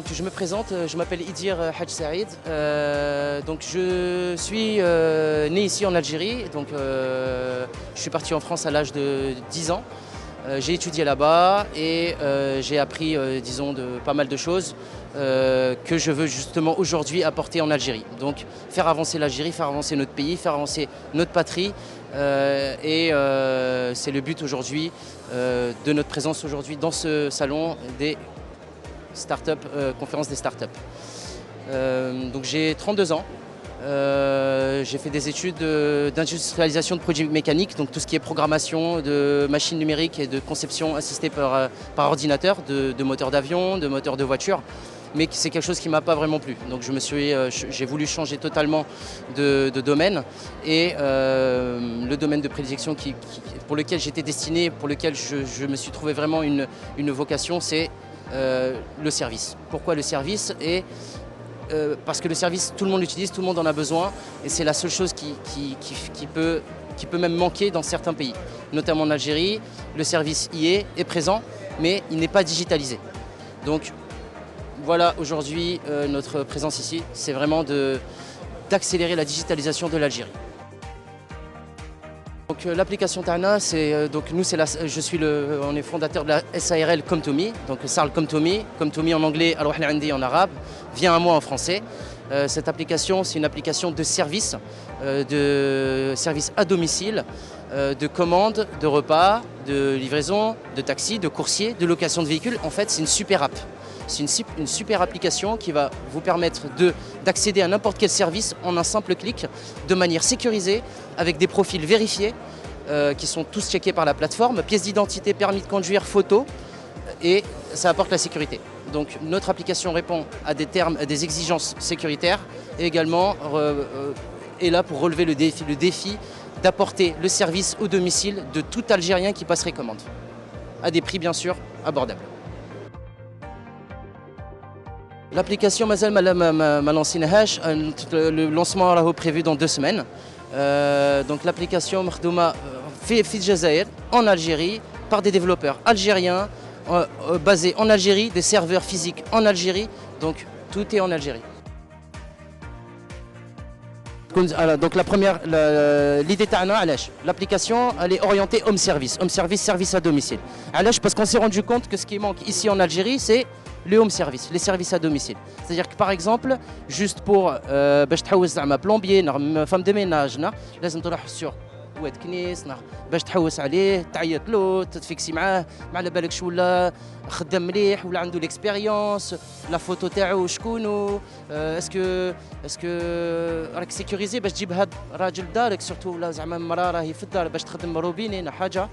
Donc je me présente, je m'appelle Idir Hadj Saïd. Donc je suis né ici en Algérie. Donc je suis parti en France à l'âge de 10 ans. J'ai étudié là-bas et j'ai appris, disons, pas mal de choses que je veux justement aujourd'hui apporter en Algérie. Donc faire avancer l'Algérie, faire avancer notre pays, faire avancer notre patrie. Et c'est le but aujourd'hui de notre présence aujourd'hui dans ce salon des start-up, conférence des start-up. Donc j'ai 32 ans. J'ai fait des études d'industrialisation de produits mécaniques, donc tout ce qui est programmation de machines numériques et de conception assistée par ordinateur, de moteurs d'avion, de moteurs de voiture. Mais c'est quelque chose qui ne m'a pas vraiment plu. Donc j'ai voulu changer totalement de domaine. Et le domaine de prédilection pour lequel j'étais destiné, pour lequel je me suis trouvé vraiment une vocation, c'est le service. Pourquoi le service? Parce que le service, tout le monde l'utilise, tout le monde en a besoin. Et c'est la seule chose qui peut même manquer dans certains pays. Notamment en Algérie, le service y est présent, mais il n'est pas digitalisé. Donc, voilà, aujourd'hui, notre présence ici, c'est vraiment d'accélérer la digitalisation de l'Algérie. Donc l'application Tana, on est fondateur de la SARL Come2Me, donc Sarl Come2Me, Come2Me en anglais, Al Wahla Indi en arabe, viens à moi en français. Cette application, c'est une application de service à domicile, de commande, de repas, de livraison, de taxi, de coursier, de location de véhicules. En fait, c'est une super app. C'est une super application qui va vous permettre d'accéder à n'importe quel service en un simple clic, de manière sécurisée, avec des profils vérifiés, qui sont tous checkés par la plateforme, pièce d'identité, permis de conduire, photo, et ça apporte la sécurité. Donc notre application répond à des exigences sécuritaires, et également est là pour relever le défi d'apporter le service au domicile de tout Algérien qui passerait commande, à des prix bien sûr abordables. L'application Mazal ma lancé le lancement est prévu dans 2 semaines. Donc l'application fait Jazair en Algérie par des développeurs algériens basés en Algérie, des serveurs physiques en Algérie. Donc tout est en Algérie. Donc l'idée l'application elle est orientée home service, service à domicile. Parce qu'on s'est rendu compte que ce qui manque ici en Algérie, c'est le home service, les services à domicile. C'est-à-dire que par exemple, juste pour plombier, femme de ménage, لازم تروح sur واد كنيس باش تحوس عليه تعيط له تتفيكسي معاه ما على بالكش ولا خدام مليح ولا عنده ليكسبيريونس لا فوتو تاعو شكونو اسكو راك سيكوريزي باش تجيب هاد الراجل دارك سورتو ولا زعما مرا راهي في الدار باش تخدم روبيني حاجه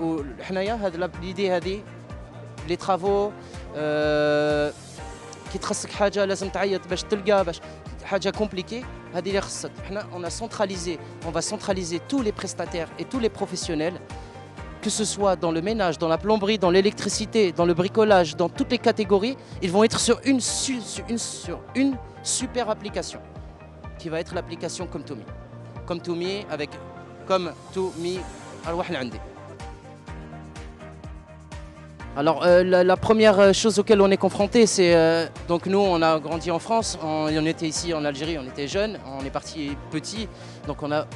وحنايا هاد ليدي هذه لي ترافو كي تخصك حاجه لازم تعيط باش تلقى باش حاجه كومبليكي هذه اللي خصت حنا on va centraliser tous les prestataires et tous les professionnels, que ce soit dans le ménage, dans la plomberie, dans l'électricité, dans le bricolage, dans toutes les catégories, ils vont être sur une super application qui va être l'application Come2Me. Come2Me avec Come2Me Al Wahla Indi. Alors la première chose auquel on est confronté, c'est donc nous on a grandi en France, on était ici en Algérie, on était jeunes, on est parti petit, donc on a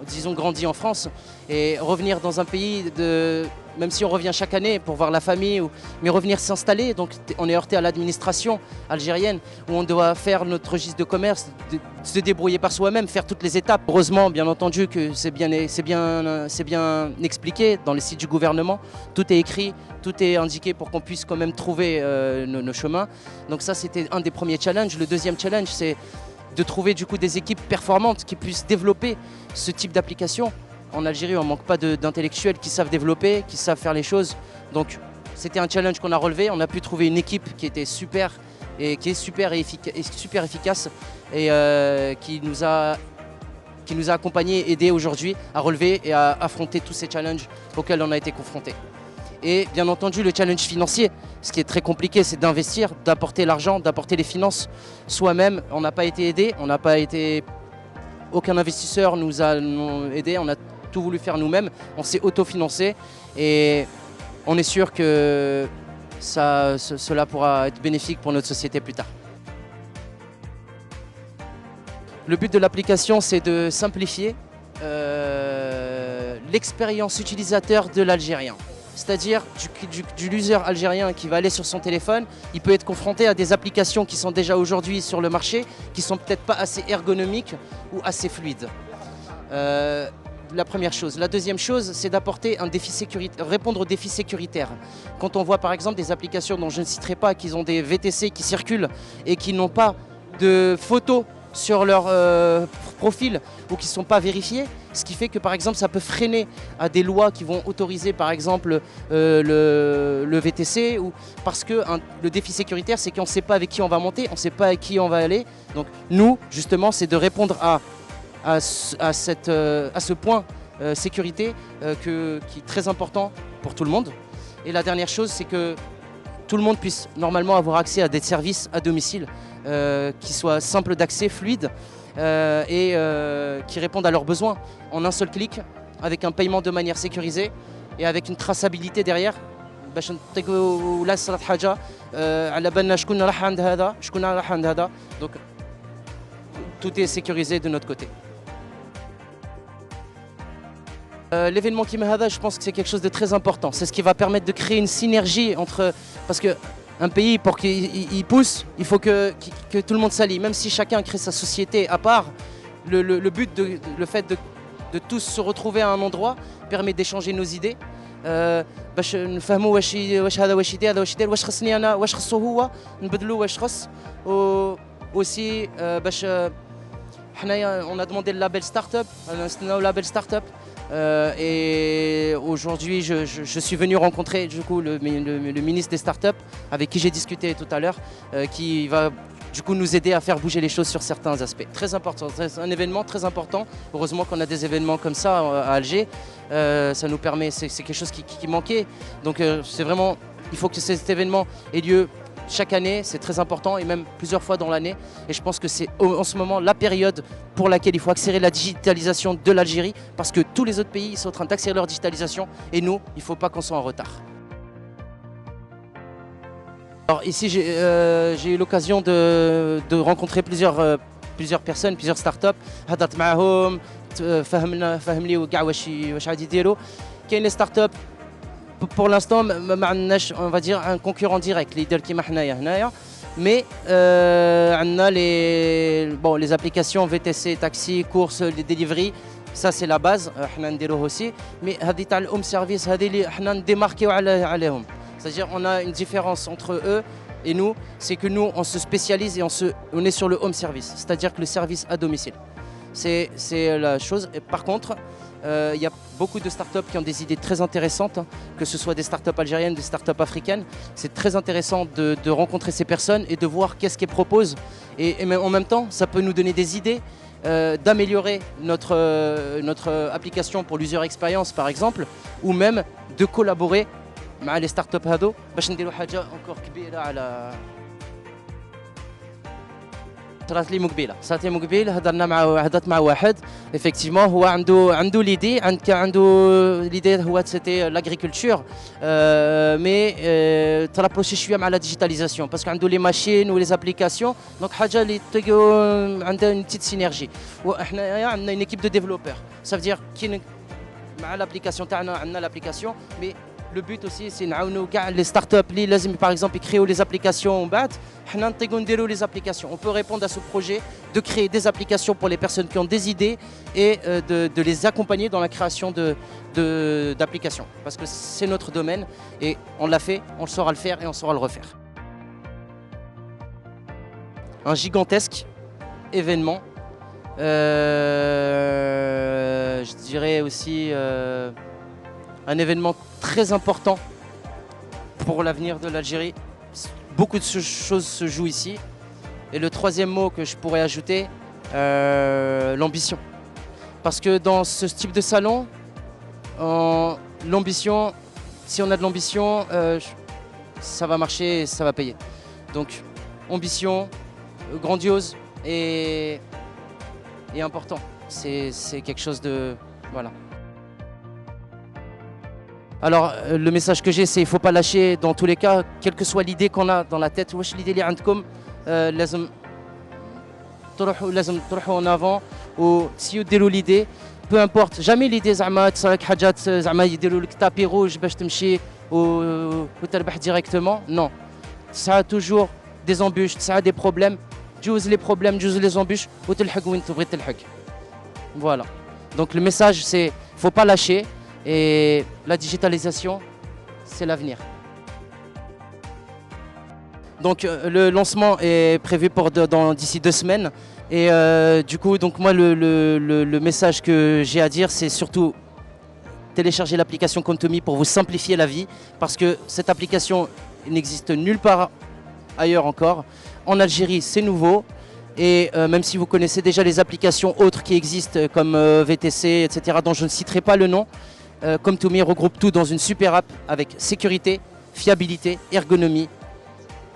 disons grandi en France et revenir dans un pays même si on revient chaque année pour voir la famille, mais revenir s'installer, donc on est heurté à l'administration algérienne où on doit faire notre registre de commerce, se débrouiller par soi-même, faire toutes les étapes. Heureusement, bien entendu, que c'est bien expliqué dans les sites du gouvernement, tout est écrit, tout est indiqué pour qu'on puisse quand même trouver nos chemins. Donc ça, c'était un des premiers challenges. Le deuxième challenge, c'est de trouver du coup des équipes performantes qui puissent développer ce type d'application. En Algérie, on ne manque pas d'intellectuels qui savent développer, qui savent faire les choses. Donc c'était un challenge qu'on a relevé. On a pu trouver une équipe qui était super et qui est super efficace et qui nous a accompagnés, aidés aujourd'hui à relever et à affronter tous ces challenges auxquels on a été confrontés. Et bien entendu, le challenge financier, ce qui est très compliqué, c'est d'investir, d'apporter l'argent, d'apporter les finances. Soi-même, on n'a pas été aidé, aucun investisseur nous a aidé, on a tout voulu faire nous-mêmes, on s'est autofinancé et on est sûr que cela pourra être bénéfique pour notre société plus tard. Le but de l'application, c'est de simplifier l'expérience utilisateur de l'Algérien. C'est-à-dire du user algérien qui va aller sur son téléphone, il peut être confronté à des applications qui sont déjà aujourd'hui sur le marché, qui ne sont peut-être pas assez ergonomiques ou assez fluides. La première chose. La deuxième chose, c'est d'apporter un défi sécuritaire, répondre aux défis sécuritaires. Quand on voit par exemple des applications dont je ne citerai pas, qui ont des VTC qui circulent et qui n'ont pas de photos sur leur profil ou qui ne sont pas vérifiés, ce qui fait que par exemple ça peut freiner à des lois qui vont autoriser par exemple le VTC, ou parce que le défi sécuritaire, c'est qu'on ne sait pas avec qui on va monter, on ne sait pas avec qui on va aller. Donc nous justement, c'est de répondre à ce point sécurité qui est très important pour tout le monde. Et la dernière chose, c'est que tout le monde puisse normalement avoir accès à des services à domicile qui soient simples d'accès, fluides et qui répondent à leurs besoins en un seul clic, avec un paiement de manière sécurisée et avec une traçabilité derrière. Donc tout est sécurisé de notre côté. L'événement Kimahada, je pense que c'est quelque chose de très important. C'est ce qui va permettre de créer une synergie entre... Parce qu'un pays, pour qu'il pousse, il faut que tout le monde s'allie. Même si chacun crée sa société à part, le fait de tous se retrouver à un endroit permet d'échanger nos idées. باش نفهموا واش هذا واش يدير هذا واش يدير واش خصني انا واش خصو هو نبدلوا واش خص aussi باش حنايا on a demandé le label startup, le label startup. Et aujourd'hui, je suis venu rencontrer du coup, le ministre des startups avec qui j'ai discuté tout à l'heure, qui va du coup nous aider à faire bouger les choses sur certains aspects. Très important, c'est un événement très important. Heureusement qu'on a des événements comme ça à Alger. Ça nous permet, c'est quelque chose qui manquait. Donc c'est vraiment, il faut que cet événement ait lieu chaque année, c'est très important, et même plusieurs fois dans l'année. Et je pense que c'est en ce moment la période pour laquelle il faut accélérer la digitalisation de l'Algérie, parce que tous les autres pays sont en train d'accélérer leur digitalisation, et nous, il ne faut pas qu'on soit en retard. Alors ici, j'ai eu l'occasion de rencontrer plusieurs personnes, plusieurs startups. هضرت معاهم فهمني كاع واش غادي يديروا. كاين les startups. Pour l'instant, on va dire un concurrent direct, leader qui est mais on a les applications VTC, taxi, courses, les delivery, ça c'est la base, on aussi. Mais le home service, on démarqué عليهم. C'est-à-dire on a une différence entre eux et nous, c'est que nous on se spécialise et on est sur le home service, c'est-à-dire que le service à domicile. C'est la chose. Et par contre, il y a beaucoup de startups qui ont des idées très intéressantes, que ce soit des startups algériennes, des startups africaines. C'est très intéressant de rencontrer ces personnes et de voir qu'est-ce qu'elles proposent. Et en même temps, ça peut nous donner des idées d'améliorer notre application pour l'user experience, par exemple, ou même de collaborer avec les startups هادو باش نديروا حاجة encore كبيرة على صارت لي مقبل هضرت مع واحد effectivement هو عنده l'idée l'idée هو c'était l'agriculture mais ترابروشي شويه مع la digitalisation parce que عنده les machines ou les applications donc حاجه اللي عندها une petite synergie وإحنا عندنا une équipe de développeurs ça veut dire كي مع l'application تاعنا عندنا l'application mais le but aussi c'est نعاونوا كاع les startups اللي لازم par exemple يكريو les applications ومن بعد حنا نطيقوا نديروا les applications. On peut répondre à ce projet de créer des applications pour les personnes qui ont des idées et de les accompagner dans la création d'applications parce que c'est notre domaine et on l'a fait, on saura le faire et on saura le refaire. Un gigantesque événement, je dirais aussi un événement très important pour l'avenir de l'Algérie. Beaucoup de choses se jouent ici. Et le troisième mot que je pourrais ajouter, l'ambition. Parce que dans ce type de salon, l'ambition, si on a de l'ambition, ça va marcher et ça va payer. Donc, ambition, grandiose et important. C'est quelque chose de... Voilà. Alors, le message que j'ai, c'est qu'il ne faut pas lâcher dans tous les cas, quelle que soit l'idée qu'on a dans la tête. واش l'idée اللي عندكم لازم تروحوا en avant وتسيو ديروا l'idée. Peu importe, jamais l'idée زعما تصرالك حاجات زعما يديروا لك تابي روج باش تمشي وتربح directement. Non, ça a toujours des embûches, ça a des problèmes. تجوز les problèmes, تجوز les embûches وتلحق وين تبغي تلحق. Voilà. Donc le message c'est faut pas lâcher et la digitalisation c'est l'avenir. Donc le lancement est prévu pour d'ici 2 semaines et du coup donc moi le message que j'ai à dire c'est surtout télécharger l'application Comptomy pour vous simplifier la vie parce que cette application n'existe nulle part ailleurs encore. En Algérie c'est nouveau. Et même si vous connaissez déjà les applications autres qui existent comme VTC, etc., dont je ne citerai pas le nom, Comptomy regroupe tout dans une super app avec sécurité, fiabilité, ergonomie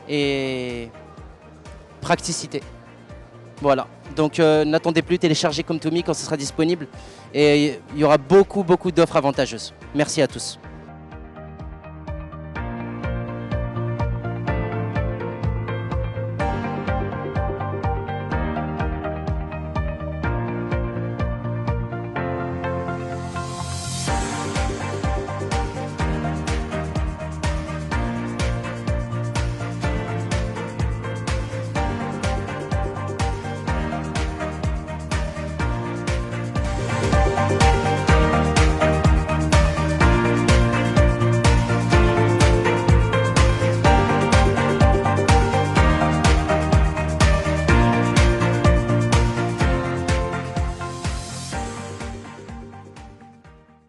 et praticité. Voilà. Donc n'attendez plus, téléchargez Comptomy quand ce sera disponible et il y aura beaucoup d'offres avantageuses. Merci à tous.